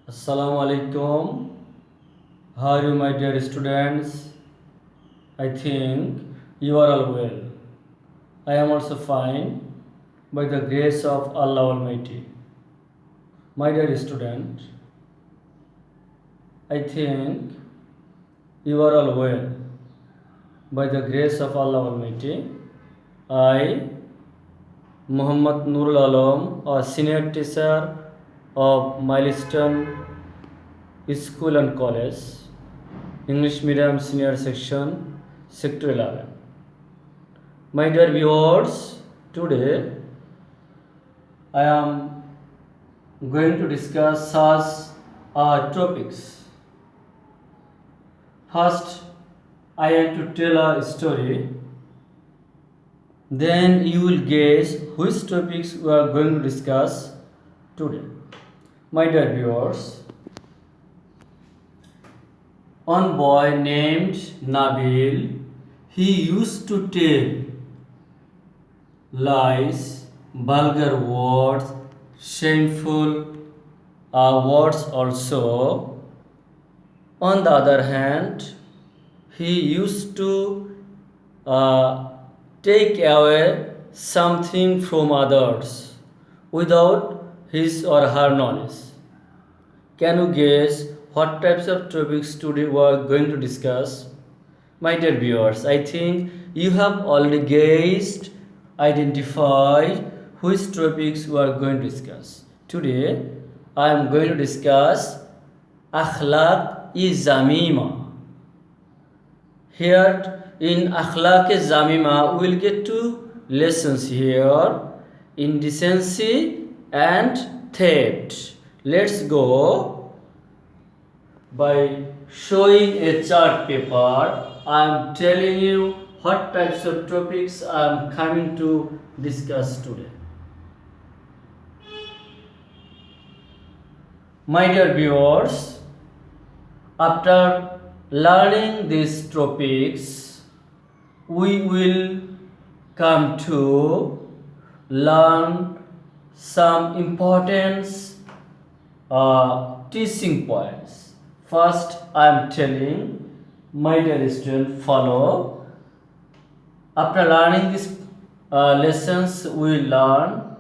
Assalamu alaikum. How are you, my dear students? I think you are all well. I am also fine by the grace of Allah Almighty. My dear student, I think you are all well by the grace of Allah Almighty. I, Muhammad Nurul Alam, a senior teacher of Milestone School and College, English Medium Senior Section, Sector 11. My dear viewers, today I am going to discuss such topics. First, I am to tell a story. Then you will guess which topics we are going to discuss today. My dear viewers, one boy named Nabil, he used to tell lies, vulgar words, shameful words also. On the other hand, he used to take away something from others without his or her knowledge. Can you guess what types of topics today we are going to discuss? My dear viewers, I think you have already guessed, identified which topics we are going to discuss. Today, I am going to discuss Akhlaq-e Zamima. Here in Akhlaq-e Zamima, we will get two lessons here: indecency and theft. Let's go by showing a chart paper. I am telling you what types of topics I am coming to discuss today. My dear viewers, after learning these topics, we will come to learn some important teaching points. First, I am telling, my dear student, follow. After learning these lessons, we will learn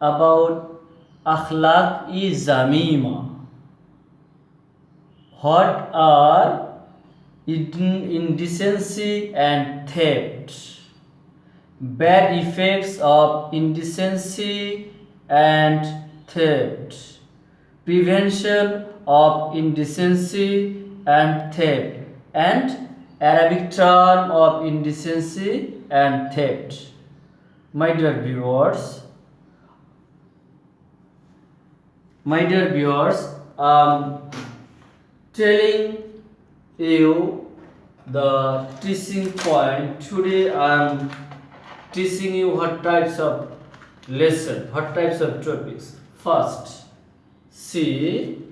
about Akhlaq-e Zamima. What are indecency and theft? Bad effects of indecency and theft. Prevention of indecency and theft, and Arabic term of indecency and theft. My dear viewers, telling you the teaching point. Today I am teaching you what types of lesson, what types of topics. First, see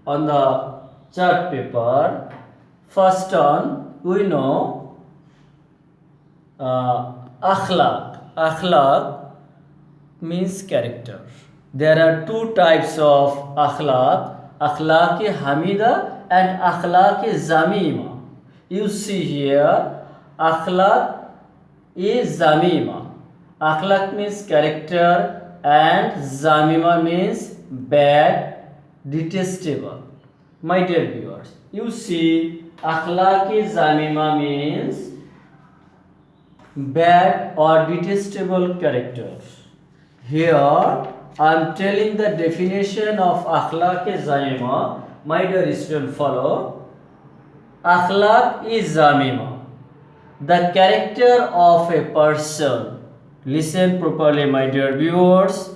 on the chart paper. First one, we know akhlaq. Akhlaq means character. There are two types of akhlaq: akhlaq-e hamida and akhlaq-e zamima. You see here, akhlaq-e zamima. Akhlaq means character and zamima means bad, detestable. My dear viewers, you see, akhlaq-e zamima means bad or detestable character. Here I am telling the definition of akhlaq-e zamima. My dear student, follow. Akhlaq-e zamima, the character of a person. Listen properly, my dear viewers.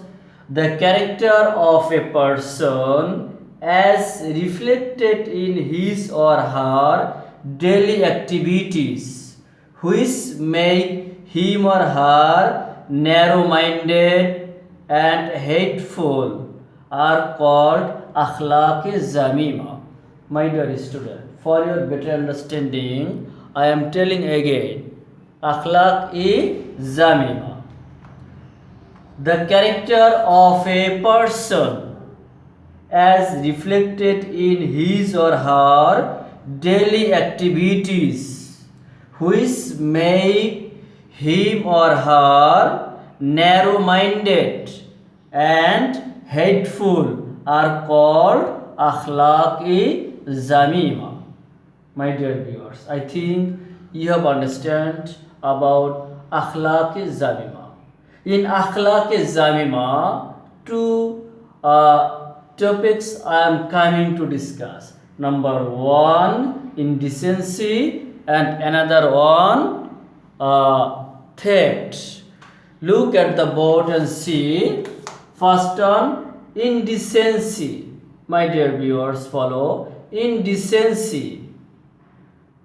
The character of a person as reflected in his or her daily activities, which make him or her narrow-minded and hateful, are called akhlaq-e zamima. My dear student, for your better understanding, I am telling again, akhlaq-e zamima. The character of a person as reflected in his or her daily activities, which make him or her narrow minded and hateful, are called akhlaq-e zamima. My dear viewers, I think you have understand about akhlaq-e zamima. In akhlaq-e zamima, two topics I am coming to discuss. Number one, indecency, and another one, theft. Look at the board and see. First on indecency. My dear viewers, follow indecency.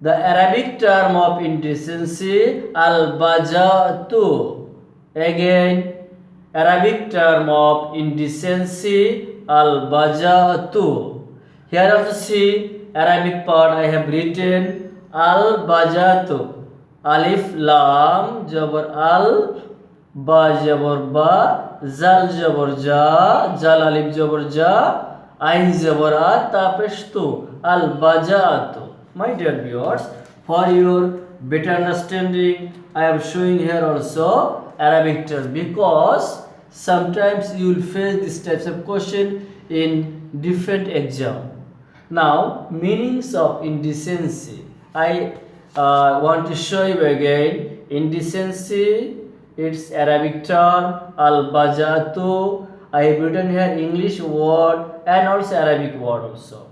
The Arabic term of indecency, al-bajatu. Again, Arabic term of indecency, al-bajatu. Here also see Arabic part I have written al-bajatu. Alif lam jabar al, ba jabar ba, zal jabar ja, jal alif jabar ja, ain jabar a, tapesh tu, al-bajatu. My dear viewers, for your better understanding, I am showing here also Arabic terms, because sometimes you will face this types of question in different exam. Now, meanings of indecency. I want to show you again. Indecency, its Arabic term al-bajatu. I have written here English word and also Arabic word also.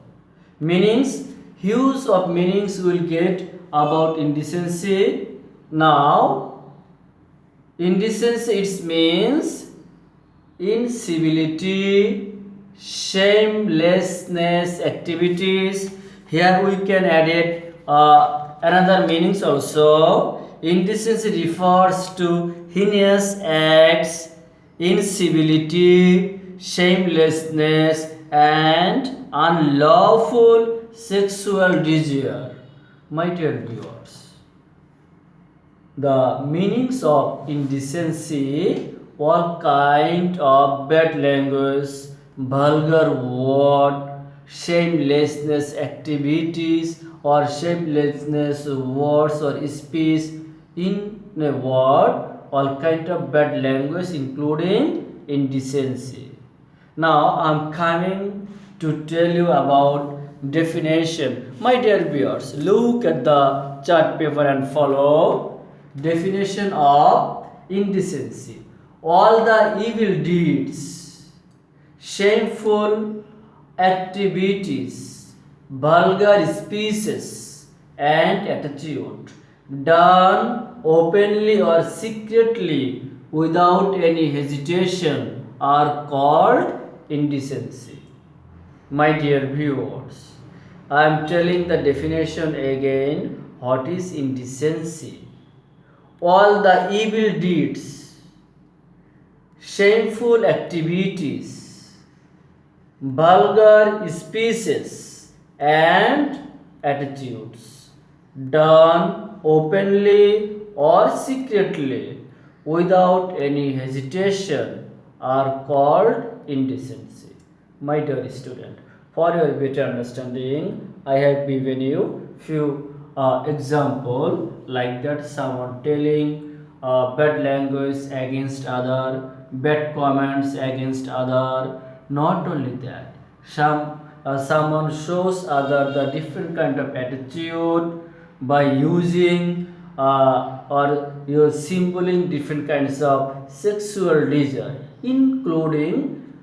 Meanings, hues of meanings will get about indecency. Now, indecency, it means incivility, shamelessness activities. Here we can add it another meanings also. Indecency refers to heinous acts, incivility, shamelessness, and unlawful sexual desire. My dear viewers, the meanings of indecency, all kind of bad language, vulgar word, shamelessness activities, or shamelessness words or speech. In a word, all kind of bad language including indecency. Now I am coming to tell you about definition. My dear viewers, look at the chart paper and follow. Definition of indecency: all the evil deeds, shameful activities, vulgar speeches and attitude done openly or secretly without any hesitation are called indecency. My dear viewers, I am telling the definition again. What is indecency? All the evil deeds, shameful activities, vulgar speeches and attitudes done openly or secretly without any hesitation are called indecency. My dear student, for your better understanding, I have given you few example like that. Someone telling bad language against other, bad comments against other. Not only that, someone shows other the different kind of attitude by using or you're symboling different kinds of sexual desire, including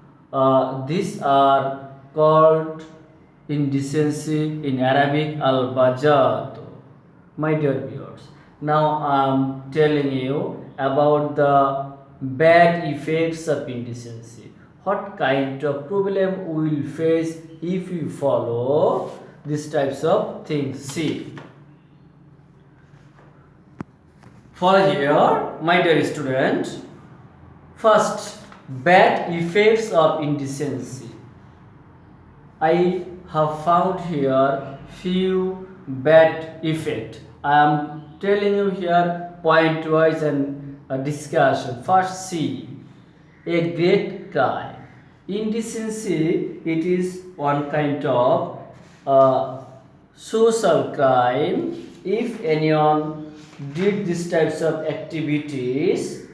these are called indecency in Arabic al-bajat. My dear viewers, now I am telling you about the bad effects of indecency. What kind of problem we will face if we follow these types of things? See, for here, my dear student, first, bad effects of indecency. I have found here few bad effect. I am telling you here point wise and a discussion. First, see, a great crime. Indecency, it is one kind of social crime. If anyone did these types of activities,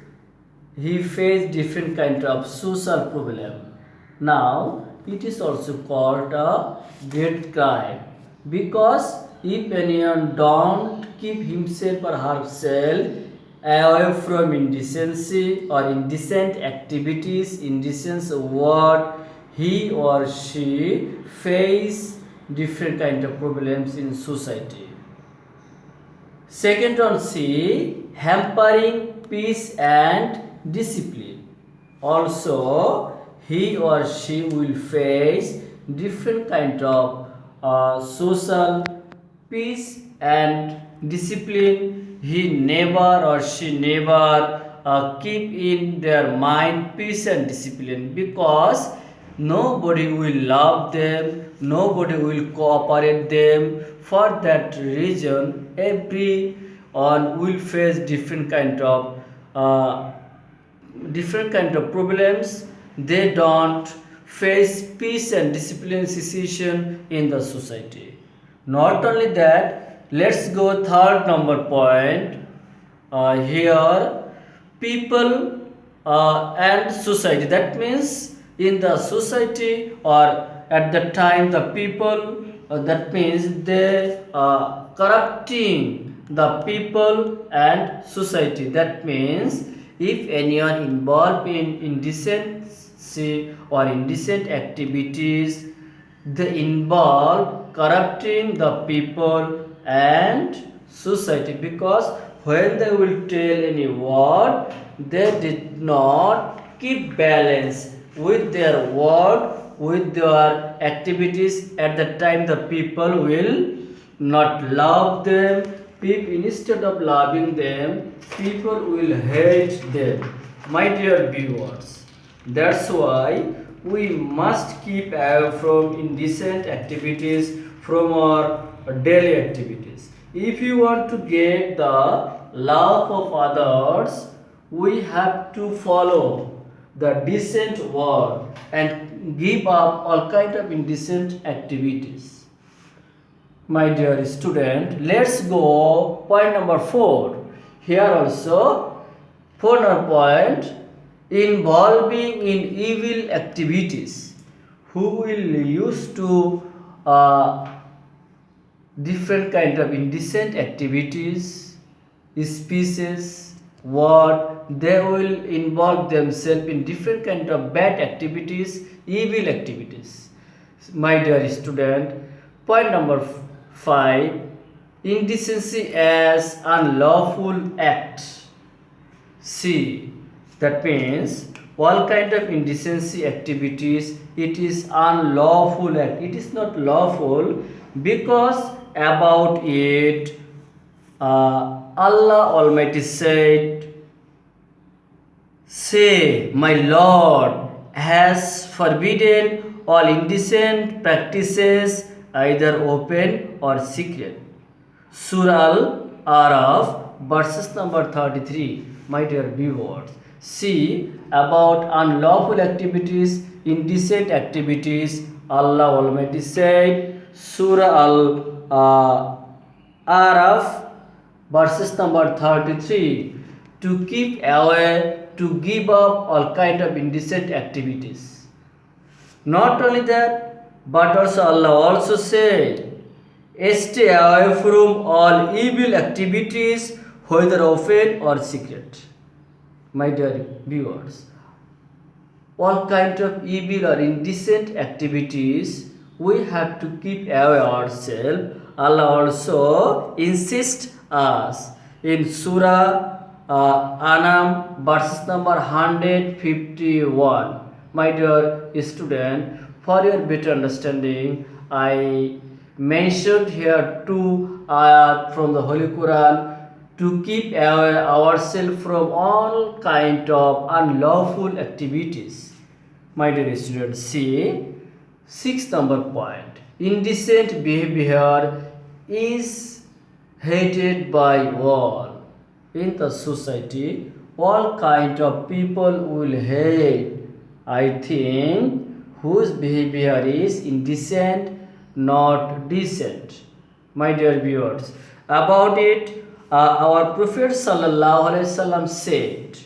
he faced different kind of social problem. Now it is also called a great crime, because if anyone don't keep himself or herself away from indecency or indecent activities, indecent word, he or she face different kind of problems in society. Second one, C, hampering peace and discipline. Also, he or she will face different kind of social peace and discipline. He never or she never keep in their mind peace and discipline, because nobody will love them, nobody will cooperate them. For that reason, everyone will face different kind of problems. They don't face peace and discipline situation in the society. Not only that, let's go third number point. Here, people and society. That means in the society or at the time the people, that means they corrupting the people and society. That means if anyone involved in indecency or indecent activities, they involve corrupting the people and society, because when they will tell any word, they did not keep balance with their word, with their activities. At the time the people will not love them. People, instead of loving them, people will hate them. My dear viewers, that's why we must keep away from indecent activities from our daily activities. If you want to get the love of others, we have to follow the decent word and give up all kind of indecent activities. My dear student, let's go point number 4. Here also, 4 number point, involving in evil activities. Who will use to different kind of indecent activities, species, what they will involve themselves in different kind of bad activities, evil activities. My dear student, point number 5, indecency as unlawful act. C, that means all kind of indecency activities, it is unlawful act. It is not lawful, because about it Allah Almighty said, say, my Lord has forbidden all indecent practices, either open or secret. Surah Al-Araf, verses number 33. My dear viewers, see about unlawful activities, indecent activities. Allah Almighty said, Surah Al-Araf, verses number 33, to keep away, to give up all kind of indecent activities. Not only that, but also Allah also said, stay away from all evil activities, whether open or secret. My dear viewers, all kind of evil or indecent activities, we have to keep away ourselves. Allah also insists us in Surah Anam, verses number 151. My dear student, for your better understanding, I mentioned here two ayat from the Holy Quran to keep away ourselves from all kind of unlawful activities. My dear students, see, 6th number point, indecent behavior is hated by all. In the society, all kind of people will hate, I think, whose behavior is indecent, not decent. My dear viewers, about it, our Prophet Sallallahu Alaihi Wasallam said,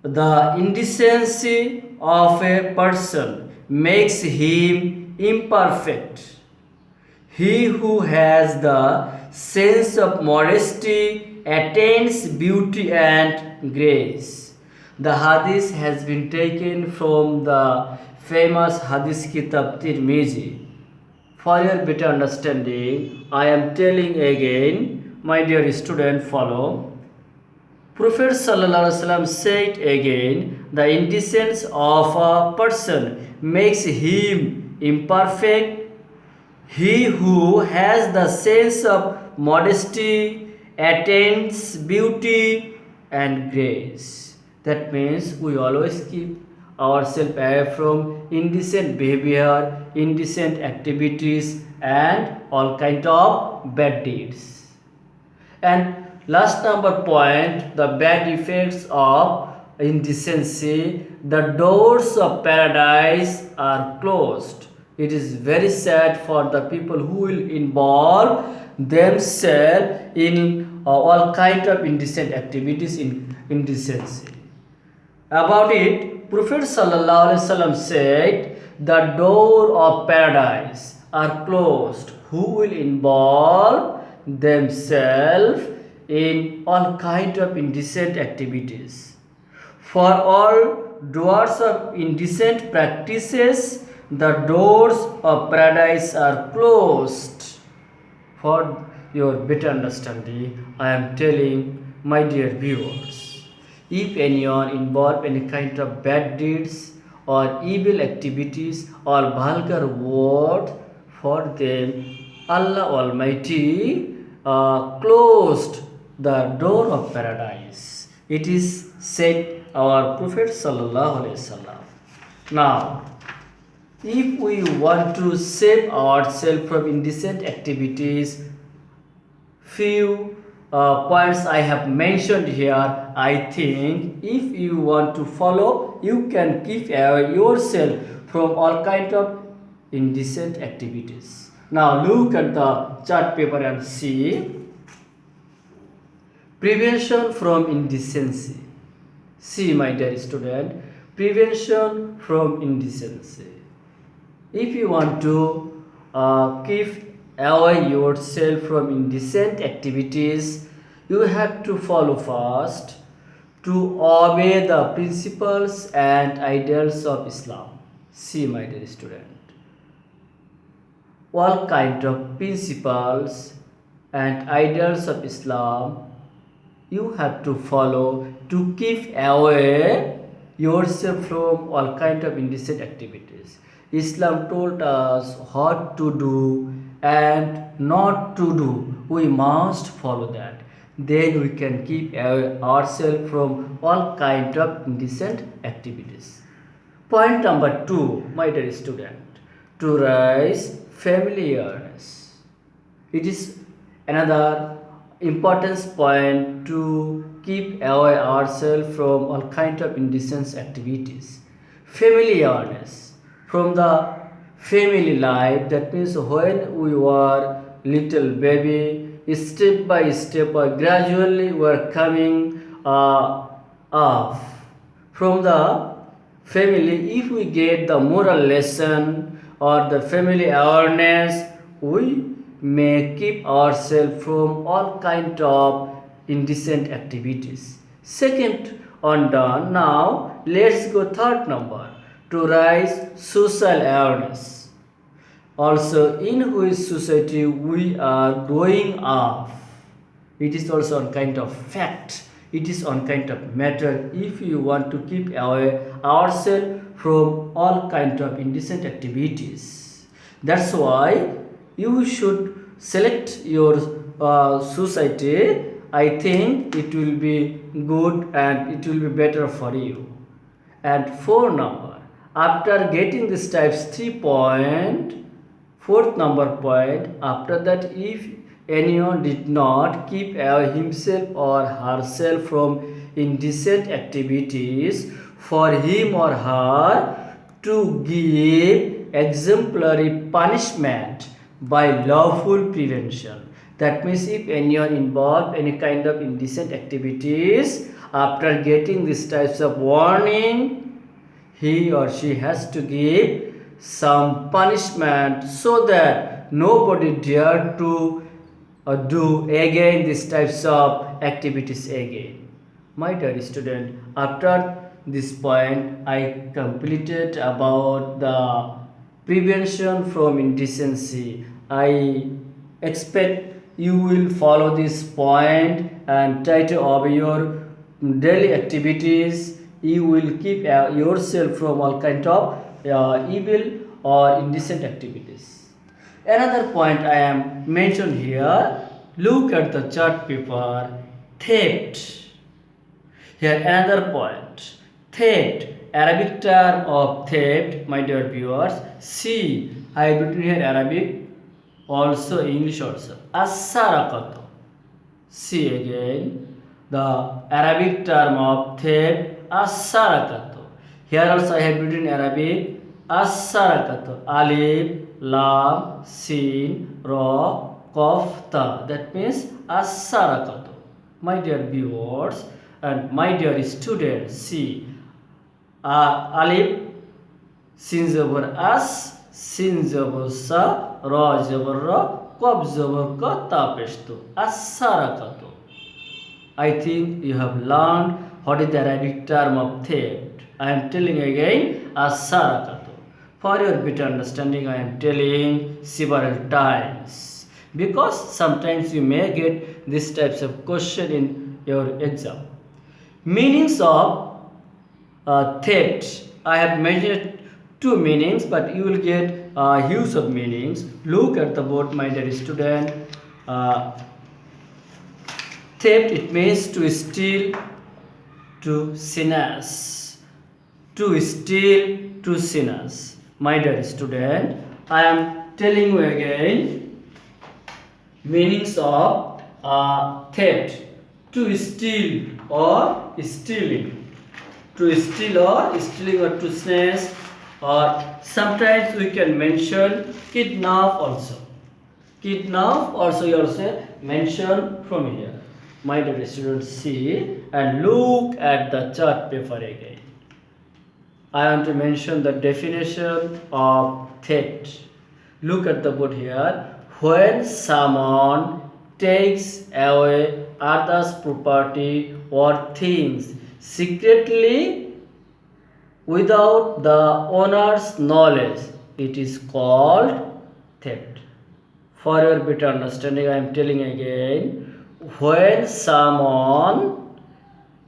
the indecency of a person makes him imperfect. He who has the sense of modesty attains beauty and grace. The hadith has been taken from the famous hadith kitab Tirmizi. For your better understanding, I am telling again, my dear student, follow. Prophet ﷺ said again, the indecence of a person makes him imperfect. He who has the sense of modesty attains beauty and grace. That means we always keep ourselves away from indecent behavior, indecent activities, and all kind of bad deeds. And last number point, the bad effects of indecency. The doors of paradise are closed. It is very sad for the people who will involve themselves in all kind of indecent activities in indecency. About it, Prophet Sallallahu Alaihi Wasallam said, the door of paradise are closed. Who will involve themselves in all kind of indecent activities? For all doers of indecent practices, the doors of paradise are closed. For your better understanding, I am telling, my dear viewers, if anyone involved in any kind of bad deeds or evil activities or vulgar word, for them Allah Almighty closed the door of paradise. It is said our Prophet Sallallahu Alaihi Wasallam. Now, if we want to save ourselves from indecent activities, few points I have mentioned here, I think if you want to follow, you can keep yourself from all kind of indecent activities. Now look at the chart paper and see. Prevention from indecency. See, my dear student, prevention from indecency. If you want to keep away yourself from indecent activities, you have to follow first to obey the principles and ideals of Islam. See, my dear student, all kind of principles and ideals of Islam you have to follow to keep away yourself from all kind of indecent activities. Islam told us what to do and not to do. We must follow that. Then we can keep ourselves from all kind of indecent activities. Point number 2, my dear student, to raise family awareness. It is another importance point to keep away ourselves from all kind of indecent activities. Family awareness. From the family life, that means when we were little baby, step by step or gradually we are coming up from the family. If we get the moral lesson or the family awareness, we may keep ourselves from all kind of indecent activities. Second on done. Now let's go third number, to raise social awareness. Also, in which society we are growing up, it is also a kind of fact. It is on kind of matter. If you want to keep away ourselves from all kind of indecent activities, that's why you should select your society. I think it will be good and it will be better for you. And 4 number, after getting this types 3 point, fourth number point, after that, if anyone did not keep himself or herself from indecent activities for him or her to give exemplary punishment by lawful prevention. That means if anyone involved any kind of indecent activities, after getting these types of warning, he or she has to give some punishment so that nobody dare to do again these types of activities again. My dear student, after this point I completed about the prevention from indecency. I expect you will follow this point and try to obey your daily activities. You will keep yourself from all kind of evil or indecent activities. Another point I am mentioned here. Look at the chart paper. Theft. Here another point. Theft. Arabic term of theft, my dear viewers. See, I have written here Arabic, also English also. As-sarakatu. See again the Arabic term of theft, as-sarakatu. Here also I have written Arabic as-sarakatu. Alif, lam, sin, ra, qaf, ta. That means as-sarakatu. My dear viewers and my dear students, see alif, sin zabar as, sin zabar sa, ra zabar ra, qaf zabar ka, ta peshtu. As-sarakatu. I think you have learned what is the Arabic term of theft. I am telling again as-sarakatu. For your better understanding, I am telling several times because sometimes you may get these types of question in your exam. Meanings of theft. I have measured two meanings, but you will get hues of meanings. Look at the board, my dear student. Theft, it means to steal, to sinners. To steal, to sinners. My dear student, I am telling you again meanings of theft. To steal or stealing. To steal or stealing or to snatch, or sometimes we can mention kidnap also. Kidnap also you also mention from here. My dear students, see and look at the chart paper again. I want to mention the definition of theft. Look at the board here. When someone takes away others' property or things secretly without the owner's knowledge, it is called theft. For your better understanding, I am telling again. When someone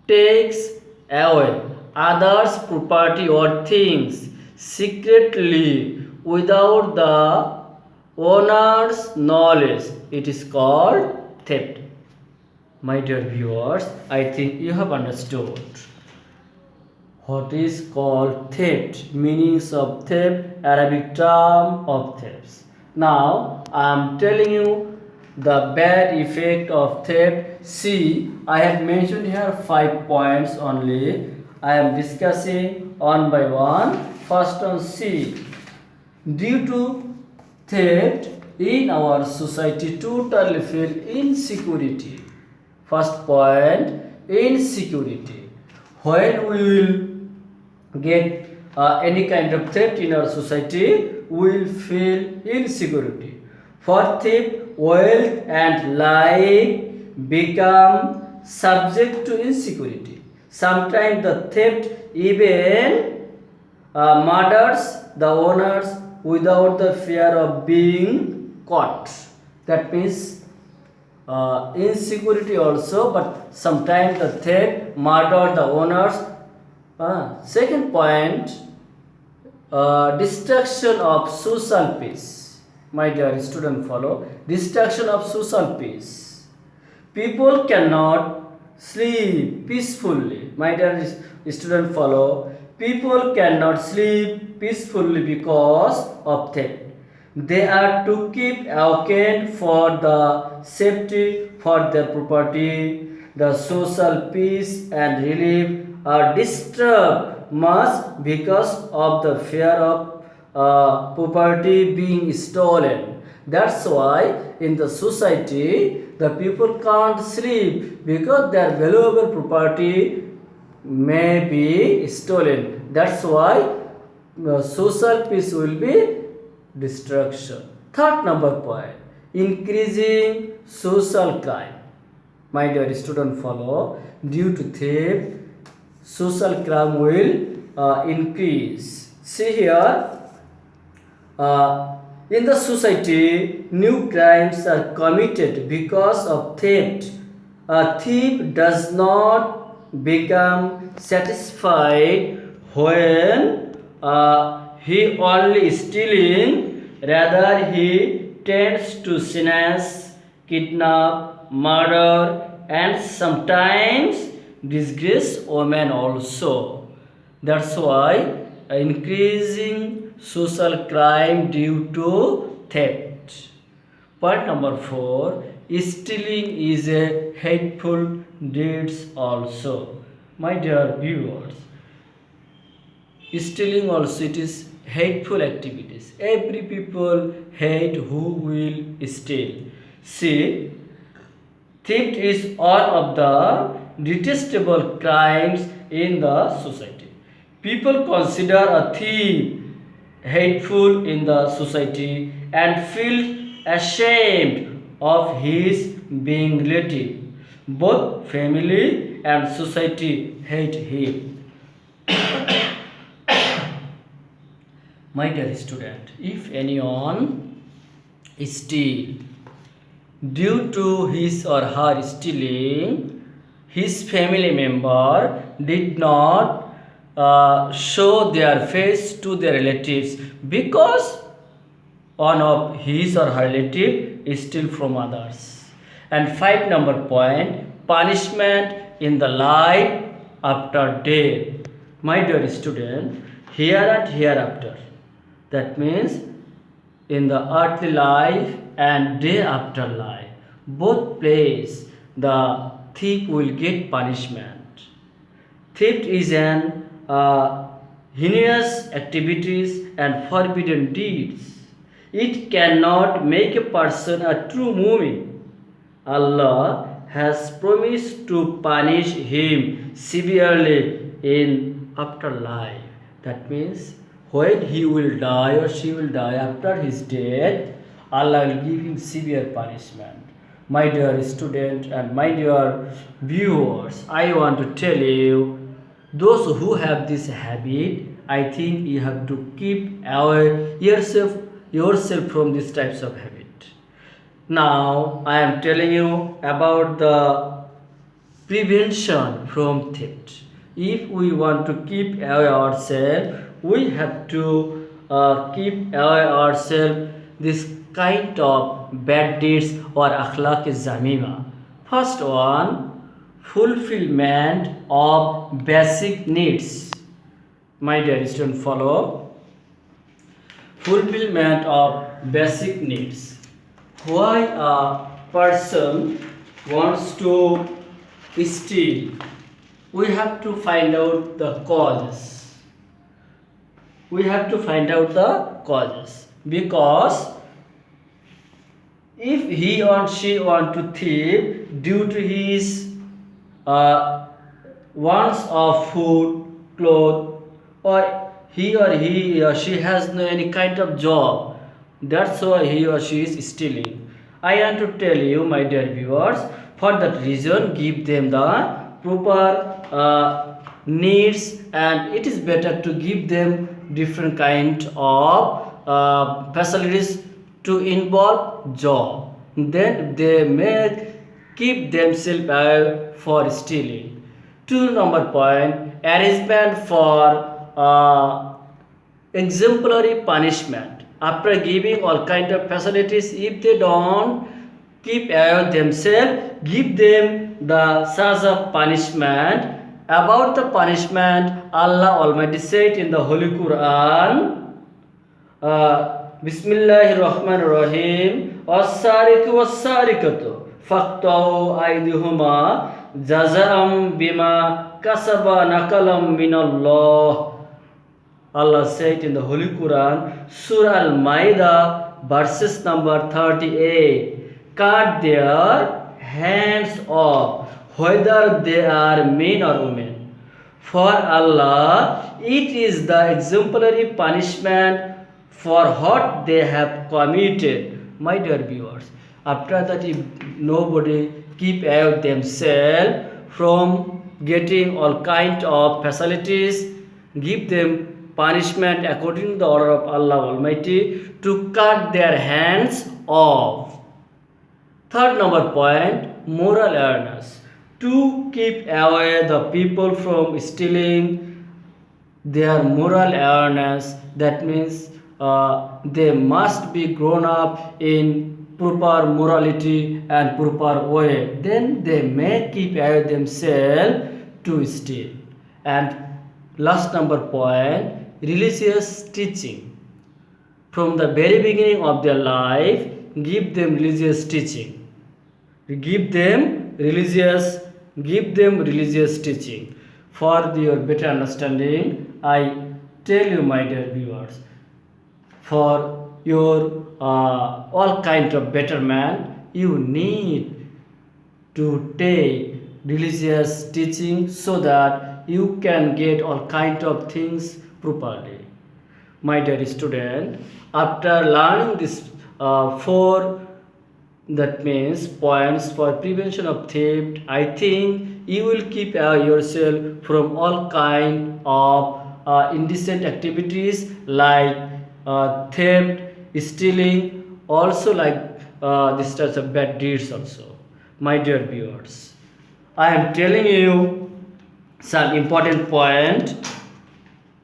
takes away others' property or things secretly without the owner's knowledge, it is called theft. My dear viewers, I think you have understood what is called theft, meanings of theft, Arabic term of thefts. Now I am telling you the bad effect of theft. See, I have mentioned here 5 points only. I am discussing one by one. First on C. Due to theft in our society, totally feel insecurity. First point, insecurity. When we will get any kind of theft in our society, we will feel insecurity. For theft, wealth and life become subject to insecurity. Sometimes the theft even murders the owners without the fear of being caught. That means insecurity also, but sometimes the theft murder the owners. Second point, destruction of social peace. My dear student, follow. Destruction of social peace. People cannot sleep peacefully. My dear student, follow. People cannot sleep peacefully because of theft. They are to keep awake for the safety for their property. The social peace and relief are disturbed much because of the fear of property being stolen. That's why in the society the people can't sleep because their valuable property may be stolen. That's why social peace will be destruction. Third number point, increasing social crime. My dear student, follow. Due to theft, social crime will increase. See here, in the society, new crimes are committed because of theft. A thief does not become satisfied when he only stealing, rather he tends to snatch, kidnap, murder, and sometimes disgrace women also. That's why increasing social crime due to theft. Point number 4, stealing is a hateful deeds also. My dear viewers, stealing also it is hateful activities. Every people hate who will steal. See, theft is one of the detestable crimes in the society. People consider a thief hateful in the society and feel ashamed of his being relative. Both family and society hate him. My dear student, if anyone steal, due to his or her stealing, his family member did not show their face to their relatives because one of his or her relative steal from others. And 5 number point, punishment in the life after death. My dear student, here and hereafter. That means in the earthly life and day after life, both place the thief will get punishment. Theft is an heinous activities and forbidden deeds. It cannot make a person a true mu'min. Allah has promised to punish him severely in afterlife. That means when he will die or she will die after his death, Allah will give him severe punishment. My dear student and my dear viewers, I want to tell you, those who have this habit, I think you have to keep away yourself from these types of habit. Now I am telling you about the prevention from theft. If we want to keep away ourselves, we have to keep away ourselves this kind of bad deeds or akhlaq zamima. First one, fulfillment of basic needs. My dear student, follow. Fulfillment of basic needs. Why a person wants to steal? We have to find out the causes. We have to find out the causes, because if he or she want to thief due to his wants of food, clothes, or he or she has no any kind of job, that's why he or she is stealing. I want to tell you, my dear viewers, for that reason give them the proper needs, and it is better to give them different kind of facilities to involve job, then they may keep themselves away for stealing. 2 number point, arrangement for exemplary punishment. After giving all kind of facilities, if they don't keep away themselves, give them the such of punishment. About the punishment, Allah Almighty said in the Holy Quran, Bismillahirrahmanirrahim, was-sariqu was-sariqatu faqta'u aydihuma jaza'am bima kasaba nakalam minallah. Allah said in the Holy Quran, Surah Al-Ma'idah, verses number 38, cut their hands off, whether they are men or women. For Allah, it is the exemplary punishment for what they have committed. My dear viewers, after that, if nobody keep out themselves from getting all kind of facilities, give them punishment according to the order of Allah Almighty to cut their hands off. Third number point, moral awareness. To keep away the people from stealing, their moral awareness, that means they must be grown up in proper morality and proper way, then they may keep away themselves to steal. And last number point, religious teaching. From the very beginning of their life, give them religious teaching. Give them religious teaching. For your better understanding, I tell you, my dear viewers, for your all kind of betterment, you need to take religious teaching so that you can get all kind of things properly. My dear student, after learning this four, that means points for prevention of theft, I think you will keep yourself from all kind of indecent activities like theft, stealing, also like this types of bad deeds also. My dear viewers, I am telling you some important point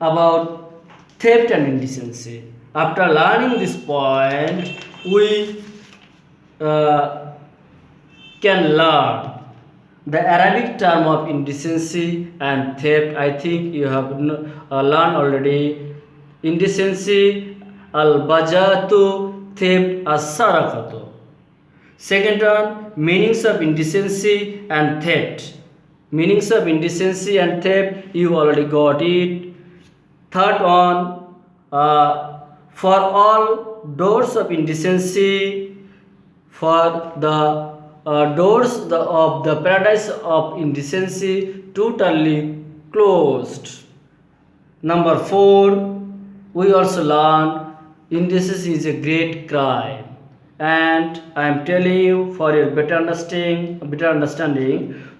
about theft and indecency. After learning this point, we can learn the Arabic term of indecency and theft. I think you have learned already. Indecency, al-bajatu, theft, as-sarakatu. Second one, meanings of indecency and theft. Meanings of indecency and theft, you already got it. Third one, for all doors of indecency, for the doors of the paradise of indecency totally closed. Number 4, we also learn indecency is a great crime, and I am telling you for your better understanding,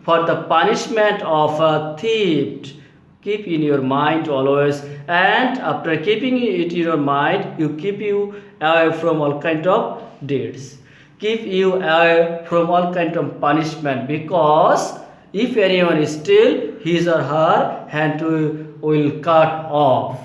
for the punishment of a thief, keep in your mind always, and after keeping it in your mind, you keep you away from all kind of deeds, keep you away from all kind of punishment, because if anyone is still, his or her hand will cut off.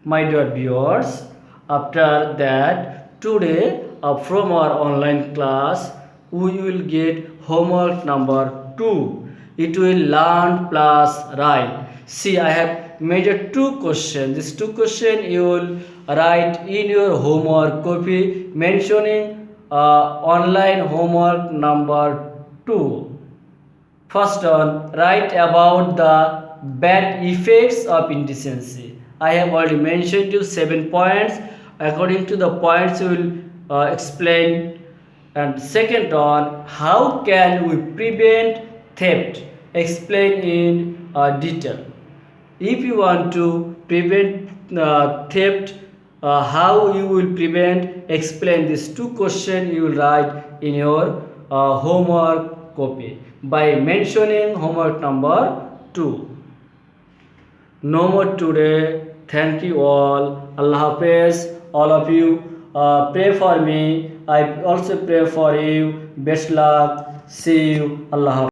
My dear viewers, after that, today from our online class, we will get homework number 2. It will learn plus write. See, I have made 2 questions. These 2 questions you will write in your homework copy, mentioning online homework number 2. First one, write about the bad effects of indecency. I have already mentioned you 7 points. According to the points, you will explain. And second one, how can we prevent theft? Explain in detail. If you want to prevent theft, how you will prevent, explain these 2 questions you will write in your homework copy by mentioning homework number 2. No more today. Thank you all. Allah Hafiz. All of you pray for me. I also pray for you. Best luck. See you. Allah Hafiz.